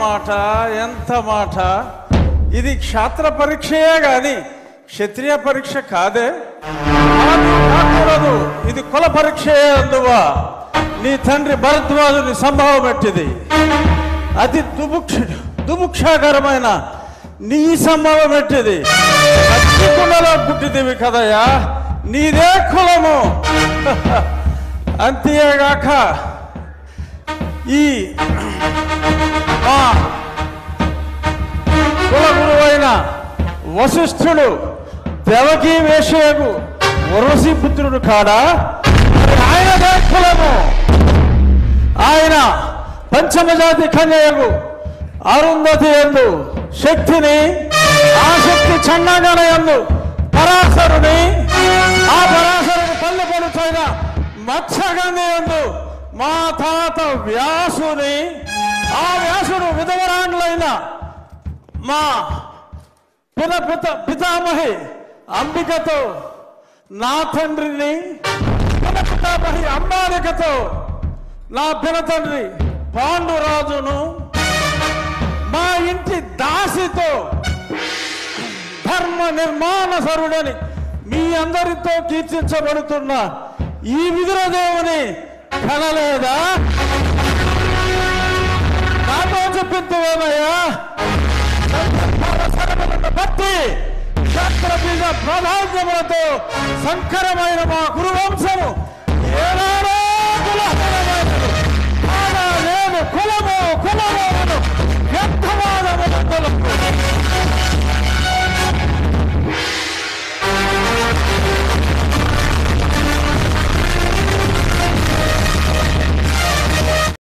మాట, ఎంత మాట! ఇది క్షాత్ర పరీక్షయే గాని క్షత్రియ పరీక్ష కాదే. కాకూడదు, ఇది కుల పరీక్షయే. అందువా నీ తండ్రి భరద్వాజుని సంభవం పెట్టింది. అతి దుముక్షాకరమైన నీ సంభవం పెట్టింది. కులలో పుట్టిదివి కదయ్యా, నీదే కులము. అంతేగాక ఈ మా కులగురువైన వశిష్ఠుడు దేవకీ వేషయకు వరసి పుత్రుడు కాడా? ఆయనదే కులము. ఆయన పంచమజాతి కన్యకు అరుంధతి యందు శక్తిని, ఆ శక్తి చండాగణ యందు పరాశరుని, ఆ పరాశరుని పల్లె పడుతైన మత్స్యగంధి యందు మా తాత వ్యాసుని, ఆ వ్యాసుడు విధవరాండ్లైన మా పితామహి అంబికతో, నా తండ్రిని పితామహి అంబాలికతో, నా పినతండ్రి పాండురాజును, మా ఇంటి దాసితో ధర్మ నిర్మాణసరుడని మీ అందరితో కీర్తించబడుతున్న ఈ విదురదేవుని కనలేదా? నాతో చెప్పిందేమయ్యా? బట్టి క్షత్రబీజ ప్రాధాన్యములతో సంకరమైన మా కురువంశము ఏనాడు